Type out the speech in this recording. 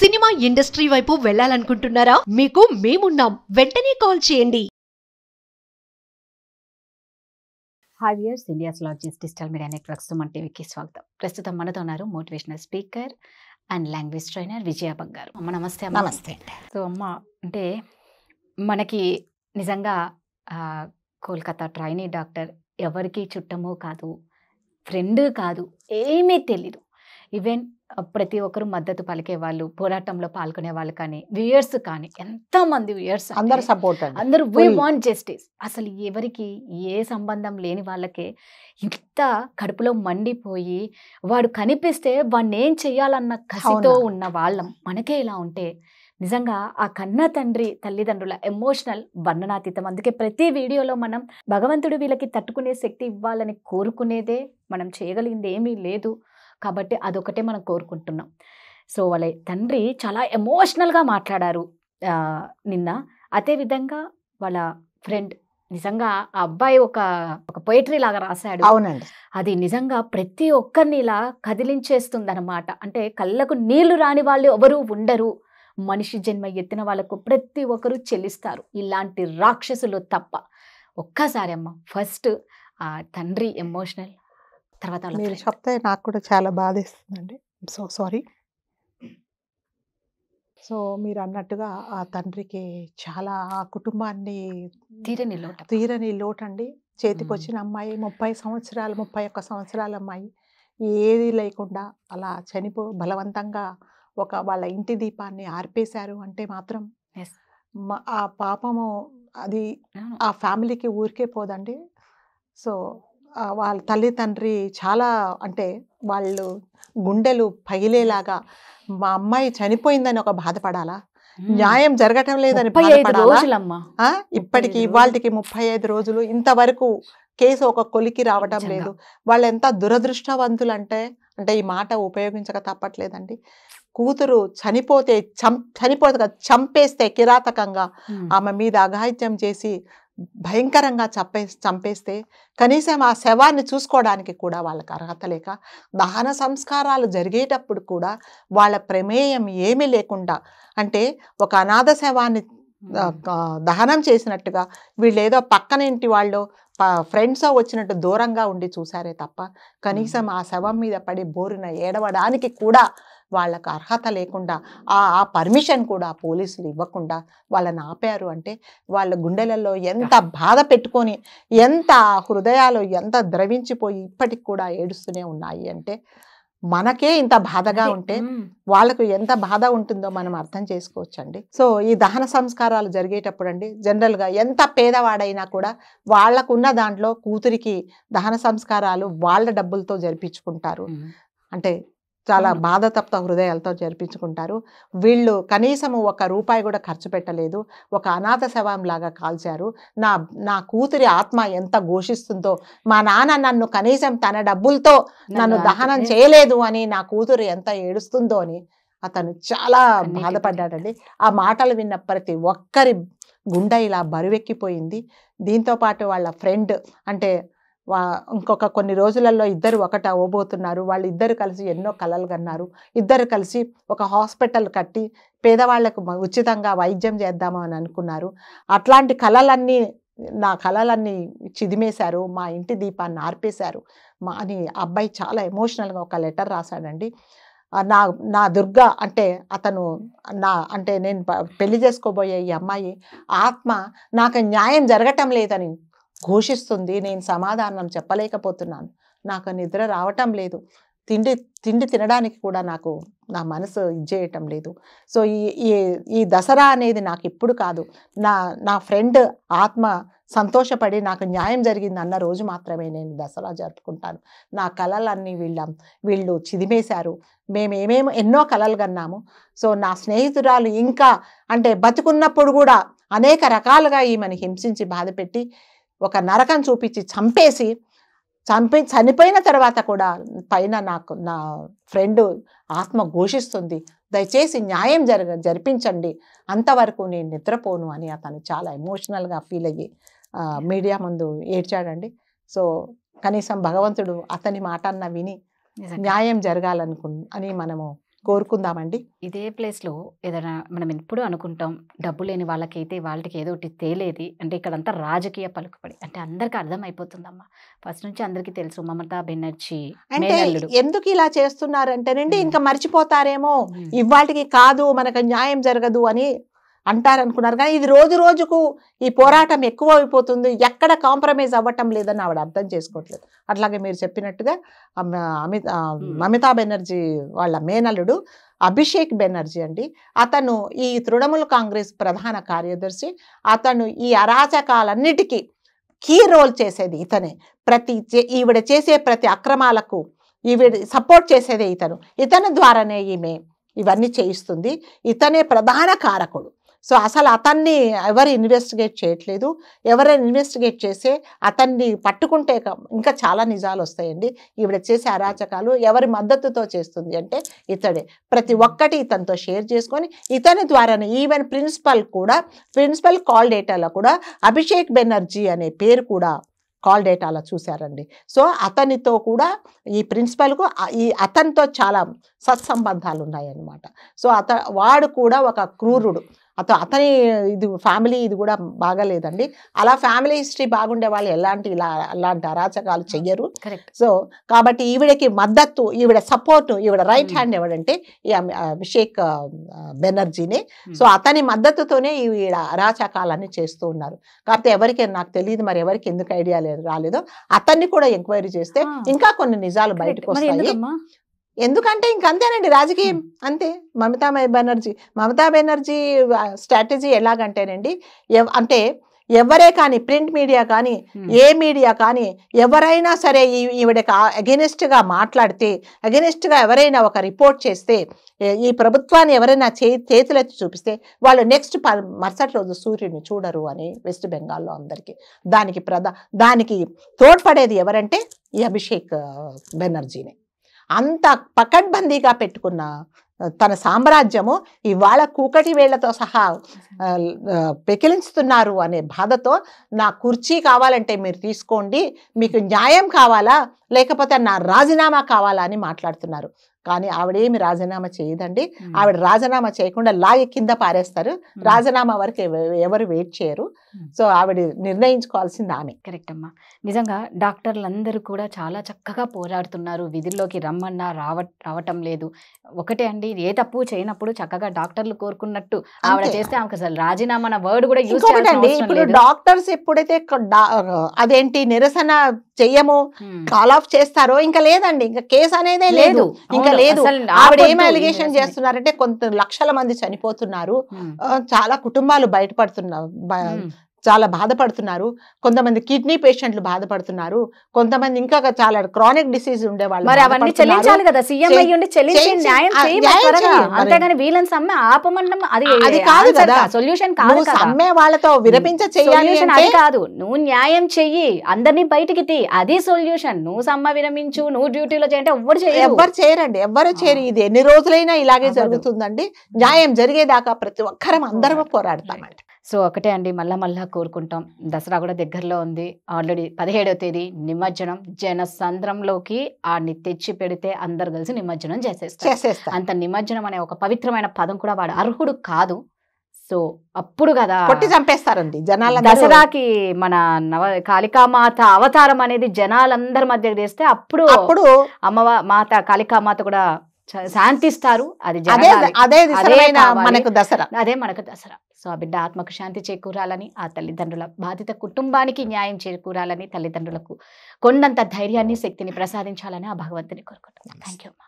Cinema industry వైపు వెళ్ళాలనుకుంటున్నారా? మీకు మేమున్నాం. వెంటనే కాల్ చేయండి. Hi viewers, India's largest digital media network Suman టీవీకి స్వాగతం. ప్రస్తుతం మనతో ఉన్నారు motivational speaker and language trainer Vijaya Bangaru. అమ్మ నమస్తే. అమ్మ నమస్తే. సో అమ్మ, అంటే మనకి నిజంగా కోల్కతా ట్రైనీ డాక్టర్ ఎవరికి చుట్టమో కాదు, ఫ్రెండ్ కాదు, ఏమీ తెలీదు. ఈవెన్ ప్రతి ఒక్కరు మద్దతు పలికే వాళ్ళు, పోరాటంలో పాల్గొనే వాళ్ళు, కానీ వ్యూయర్స్ కానీ ఎంతమంది వ్యూయర్స్ అందరు సపోర్ట్, అందరూ వీ వాంట్ జస్టిస్. అసలు ఎవరికి ఏ సంబంధం లేని వాళ్ళకే ఇంత కడుపులో మండిపోయి వాడు కనిపిస్తే వాడిని ఏం చెయ్యాలన్న కసితో ఉన్న వాళ్ళం మనకే ఇలా ఉంటే నిజంగా ఆ కన్న తండ్రి తల్లిదండ్రుల ఎమోషనల్ వర్ణనాతీతం. అందుకే ప్రతి వీడియోలో మనం భగవంతుడు వీళ్ళకి తట్టుకునే శక్తి ఇవ్వాలని కోరుకునేదే, మనం చేయగలిగింది ఏమీ లేదు కాబట్టి అదొకటే మనం కోరుకుంటున్నాం. సో వాళ్ళ తండ్రి చాలా ఎమోషనల్గా మాట్లాడారు నిన్న. అదేవిధంగా వాళ్ళ ఫ్రెండ్ నిజంగా ఆ అబ్బాయి ఒక పోయిటరీ లాగా రాశాడు. అవునండి, అది నిజంగా ప్రతి ఒక్కరిని ఇలా కదిలించేస్తుంది అనమాట. అంటే కళ్ళకు నీళ్లు రాని వాళ్ళు ఎవరు ఉండరు, మనిషి జన్మ ఎత్తిన వాళ్ళకు ప్రతి ఒక్కరు చెల్లిస్తారు, ఇలాంటి రాక్షసులు తప్ప. ఒక్కసారి అమ్మ ఫస్ట్ ఆ తండ్రి ఎమోషనల్, తర్వాత మీరు చెప్తే నాకు కూడా చాలా బాధేస్తుందండి. So sorry. సో మీరు అన్నట్టుగా ఆ తండ్రికి చాలా, ఆ కుటుంబాన్ని తీరని లోటండి. చేతికి వచ్చిన అమ్మాయి 30 సంవత్సరాలు, 31 సంవత్సరాల అమ్మాయి ఏది లేకుండా అలా బలవంతంగా వాళ్ళ ఇంటి దీపాన్ని ఆర్పేశారు అంటే మాత్రం ఆ పాపము అది ఆ ఫ్యామిలీకి ఊరికే పోదండి. సో వాళ్ళ తల్లి తండ్రి చాలా, అంటే వాళ్ళు గుండెలు పగిలేలాగా, మా అమ్మాయి చనిపోయిందని ఒక బాధపడాలా, న్యాయం జరగటం లేదని బాధపడాలా. ఇప్పటికి ఇవాళకి 35 రోజులు ఇంతవరకు కేసు ఒక కొలికి రావటం లేదు. వాళ్ళు ఎంత దురదృష్టవంతులు అంటే ఈ మాట ఉపయోగించక తప్పట్లేదండి. కూతురు చనిపోతే చంపేస్తే, కిరాతకంగా ఆమె మీద అఘాయిత్యం చేసి భయంకరంగా చంపేస్తే కనీసం ఆ శవాన్ని చూసుకోవడానికి కూడా వాళ్ళకి అర్హత లేక, దహన సంస్కారాలు జరిగేటప్పుడు కూడా వాళ్ళ ప్రమేయం ఏమీ లేకుండా, అంటే ఒక అనాథ శవాన్ని దహనం చేసినట్టుగా వీళ్ళు ఏదో పక్కన ఇంటి వాళ్ళు ఫ్రెండ్స్ వచ్చినట్టు దూరంగా ఉండి చూసారే తప్ప కనీసం ఆ శవం మీద పడి బోరున ఏడవడానికి కూడా వాళ్ళకు అర్హత లేకుండా, ఆ పర్మిషన్ కూడా పోలీసులు ఇవ్వకుండా వాళ్ళని ఆపారు. అంటే వాళ్ళ గుండెలలో ఎంత బాధ పెట్టుకొని, ఎంత హృదయాలు ఎంత ద్రవించిపోయి ఇప్పటికి కూడా ఏడుస్తూనే ఉన్నాయి. అంటే మనకే ఇంత బాధగా ఉంటే వాళ్ళకు ఎంత బాధ ఉంటుందో మనం అర్థం చేసుకోవచ్చండి. సో ఈ దహన సంస్కారాలు జరిగేటప్పుడు అండి, జనరల్గా ఎంత పేదవాడైనా కూడా వాళ్ళకున్న దాంట్లో కూతురికి దహన సంస్కారాలు వాళ్ళ డబ్బులతో జరిపించుకుంటారు. అంటే చాలా బాధతప్త హృదయాలతో జరిపించుకుంటారు. వీళ్ళు కనీసము 1 రూపాయి కూడా ఖర్చు పెట్టలేదు. ఒక అనాథ శవంలాగా కాల్చారు. నా కూతురి ఆత్మ ఎంత ఘోషిస్తుందో, మా నాన్న నన్ను కనీసం తన డబ్బులతో నన్ను దహనం చేయలేదు అని నా కూతురు ఎంత ఏడుస్తుందో అని అతను చాలా బాధపడ్డాడండి. ఆ మాటలు విన్న ప్రతి ఒక్కరి గుండె ఇలా బరువెక్కిపోయింది. దీంతోపాటు వాళ్ళ ఫ్రెండ్, అంటే ఇంకొక కొన్ని రోజులలో ఇద్దరు ఒకటి అవ్వబోతున్నారు. వాళ్ళు ఇద్దరు కలిసి ఎన్నో కలలు కన్నారు. ఇద్దరు కలిసి ఒక హాస్పిటల్ కట్టి పేదవాళ్లకు ఉచితంగా వైద్యం చేద్దాము అని అనుకున్నారు. అట్లాంటి నా కలలన్నీ చిదిమేశారు, మా ఇంటి దీపాన్ని ఆర్పేశారు అని అబ్బాయి చాలా ఎమోషనల్గా ఒక లెటర్ రాశాడండి. నా దుర్గా, అంటే అతను అంటే నేను పెళ్లి చేసుకోబోయే ఈ అమ్మాయి ఆత్మ నాకు న్యాయం జరగటం లేదని ఘోషిస్తుంది. నేను సమాధానం చెప్పలేకపోతున్నాను, నాకు నిద్ర రావటం లేదు, తిండి తినడానికి కూడా నా మనసు ఇచ్చేయటం లేదు. సో ఈ దసరా అనేది నాకు ఇప్పుడు కాదు, నా ఫ్రెండ్ ఆత్మ సంతోషపడి నాకు న్యాయం జరిగింది అన్న రోజు మాత్రమే నేను దసరా జరుపుకుంటాను. నా కలలన్నీ వీళ్ళు చిదిమేశారు. మేమేమేమో ఎన్నో కలలు కన్నాము. సో నా స్నేహితురాలు ఇంకా, అంటే బతుకున్నప్పుడు కూడా అనేక రకాలుగా ఈమెను హింసించి బాధపెట్టి ఒక నరకం చూపించి చనిపోయిన తర్వాత కూడా పైన నా ఫ్రెండ్ ఆత్మ ఘోషిస్తుంది, దయచేసి న్యాయం జరిపించండి, అంతవరకు నేను నిద్రపోను అని అతను చాలా ఎమోషనల్గా ఫీల్ అయ్యి మీడియా ముందు ఏడ్చాడండి. సో కనీసం భగవంతుడు అతని మాట అన్న విని న్యాయం జరగాలని మనము కోరుకుందామండి. ఇదే ప్లేస్లో ఏదైనా మనం ఎప్పుడు అనుకుంటాం డబ్బు లేని వాళ్ళకైతే వాళ్ళకి ఏదో ఒకటి తేలేది అంటే ఇక్కడంతా రాజకీయ పలుకుబడి అంటే అందరికీ అర్థమైపోతుందమ్మా. ఫస్ట్ నుంచి అందరికీ తెలుసు మమతా బెనర్జీ అంటే మేనల్లుడు. ఎందుకు ఇలా చేస్తున్నారంటేనండి ఇంకా మర్చిపోతారేమో, మ్మ్. ఇవాళకి కాదు మనకు న్యాయం జరగదు అని అంటారనుకున్నారు. కానీ ఇది రోజు రోజుకు ఈ పోరాటం ఎక్కువ అయిపోతుంది, ఎక్కడ కాంప్రమైజ్ అవ్వటం లేదని ఆవిడ అర్థం చేసుకోవట్లేదు. అట్లాగే మీరు చెప్పినట్టుగా మమతా బెనర్జీ వాళ్ళ మేనల్లుడు అభిషేక్ బెనర్జీ అండి, అతను ఈ తృణమూల్ కాంగ్రెస్ ప్రధాన కార్యదర్శి. అతను ఈ అరాచకాలన్నిటికీ కీ రోల్ చేసేది ఇతనే. ఈవిడ చేసే ప్రతి అక్రమాలకు ఈవిడ సపోర్ట్ చేసేదే ఇతను ద్వారానే ఈమె ఇవన్నీ చేయిస్తుంది. ఇతనే ప్రధాన కారకుడు. సో అసలు అతన్ని ఎవరు ఇన్వెస్టిగేట్ చేయట్లేదు. ఎవరైనా ఇన్వెస్టిగేట్ చేస్తే అతన్ని పట్టుకుంటే ఇంకా చాలా నిజాలు వస్తాయండి. ఈవిడ చేసే అరాచకాలు ఎవరి మద్దతుతో చేస్తుంది అంటే ఇతడే. ప్రతి ఒక్కటి ఇతనితో షేర్ చేసుకొని ఇతని ద్వారానే ఈవెన్ ప్రిన్సిపల్ కాల్ డేటాలో కూడా అభిషేక్ బెనర్జీ అనే పేరు కూడా కాల్ డేటాలో చూశారండి. సో అతనితో కూడా ఈ ప్రిన్సిపల్కు అతనితో చాలా సత్సంబంధాలు ఉన్నాయన్నమాట. సో వాడు కూడా ఒక క్రూరుడు. అతని ఫ్యామిలీ ఇది కూడా బాగాలేదండి. అలా ఫ్యామిలీ హిస్టరీ బాగుండే వాళ్ళు అలాంటి అరాచకాలు చెయ్యరు. సో కాబట్టి ఈవిడకి మద్దతు, ఈవిడ సపోర్ట్, ఈవిడ రైట్ హ్యాండ్ ఎవడంటే ఈ అభిషేక్ బెనర్జీనే. సో అతని మద్దతుతోనే ఈవిడ అరాచకాలన్నీ చేస్తూ ఉన్నారు. కాకపోతే ఎవరికి నాకు తెలియదు, మరి ఎవరికి ఎందుకు ఐడియా రాలేదో అతన్ని కూడా ఎంక్వైరీ చేస్తే ఇంకా కొన్ని నిజాలు బయటకు వస్తాయి. ఎందుకంటే ఇంకంతేనండి రాజకీయం, అంతే. మమతా బెనర్జీ స్ట్రాటజీ ఎలాగంటేనండి, అంటే ఎవరే కానీ ప్రింట్ మీడియా కానీ ఏ మీడియా కానీ ఎవరైనా సరే ఈవిడకి అగెనిస్ట్గా మాట్లాడితే, అగెనిస్ట్గా ఎవరైనా ఒక రిపోర్ట్ చేస్తే, ఈ ప్రభుత్వాన్ని ఎవరైనా చేతులెత్తి చూపిస్తే వాళ్ళు నెక్స్ట్ మరుసటి రోజు సూర్యుడిని చూడరు అని వెస్ట్ బెంగాల్లో అందరికీ. దానికి తోడ్పడేది ఎవరంటే ఈ అభిషేక్ బెనర్జీనే. అంత పకడ్బందీగా పెట్టుకున్న తన సామ్రాజ్యము ఇవాళ కూకటి వేళ్లతో సహా పెకిలించుతున్నారు అనే బాధతో నా కుర్చీ కావాలంటే మీరు తీసుకోండి, మీకు న్యాయం కావాలా లేకపోతే నా రాజీనామా కావాలా అని మాట్లాడుతున్నారు. కానీ ఆవిడేమి రాజీనామా చేయదండి. ఆవిడ రాజీనామా చేయకుండా లాగి కింద పారేస్తారు. రాజీనామా వరకు ఎవరు వెయిట్ చేయరు. సో ఆవిడ నిర్ణయించుకోవాల్సింది ఆమె. కరెక్ట్ అమ్మా. నిజంగా డాక్టర్లందరూ కూడా చాలా చక్కగా పోరాడుతున్నారు. విధుల్లోకి రమ్మన్నా రావటం లేదు. ఒకటే అండి, ఏ తప్పు చేయనప్పుడు చక్కగా డాక్టర్లు కోరుకున్నట్టు ఆవిడ చేస్తే ఆమెకు అసలు రాజీనామా అన్న వర్డ్ కూడా యూజ్ చేయాల్సిన ఇప్పుడు డాక్టర్స్ ఎప్పుడైతే అదేంటి నిరసన చెయ్యము కాల్ ఆఫ్ చేస్తారో ఇంకా లేదండి, ఇంకా కేసు అనేదే లేదు, ఇంకా లేదు. ఆవిడ ఏం అలిగేషన్ చేస్తున్నారంటే కొంత లక్షల మంది చనిపోతున్నారు, చాలా కుటుంబాలు చాలా బాధపడుతున్నారు, కొంతమంది కిడ్నీ పేషెంట్లు బాధపడుతున్నారు, కొంతమంది ఇంకా చాలా క్రానిక్ డిసీజ్ ఉండే వాళ్ళు. మరి అవన్నీ చెల్లించాలి కదా, సీఎం అయ్యుండి చెల్లించి న్యాయం చేయాలి. అంతేగాని వీళ్ళని సమ్మె ఆపమండం అది కాదు కదా, సొల్యూషన్ కాదు. సమ్మె వాళ్ళతో విరపించ చేయాలి అది కాదు. నువ్వు న్యాయం చెయ్యి, అందరినీ బయటికి తీ, అది సొల్యూషన్. నువ్వు సమ్మె విరమించు, నువ్వు డ్యూటీలో చేయంటే ఎవ్వరు చేయరండి, ఎవ్వరు చేయరు. ఇది ఎన్ని రోజులైనా ఇలాగే జరుగుతుందండి. న్యాయం జరిగేదాకా ప్రతి ఒక్కరం అందరం పోరాడతామండి. సో ఒకటే అండి, మళ్ళా కోరుకుంటాం. దసరా కూడా దగ్గరలో ఉంది. ఆల్రెడీ 17వ తేదీ నిమజ్జనం. జనసంద్రంలోకి ఆడిని తెచ్చి పెడితే అందరు కలిసి నిమజ్జనం చేసేస్తారు. అంత నిమజ్జనం అనే ఒక పవిత్రమైన పదం కూడా వాడు అర్హుడు కాదు. సో అప్పుడు కదా కొట్టి చంపేస్తారండి జనాల. దసరాకి మన కాళికామాత అవతారం అనేది జనాలందరి మధ్య చేస్తే అప్పుడు మాత కాళికామాత కూడా శాంతిస్తారు. అదే మనకు దసరా. సో ఆ బిడ్డ ఆత్మకు శాంతి చేకూరాలని, ఆ తల్లిదండ్రుల బాధిత కుటుంబానికి న్యాయం చేకూరాలని, తల్లిదండ్రులకు కొండంత ధైర్యాన్ని శక్తిని ప్రసాదించాలని ఆ భగవంతుని కోరుకుంటున్నాను. థ్యాంక్ యూ అమ్మా.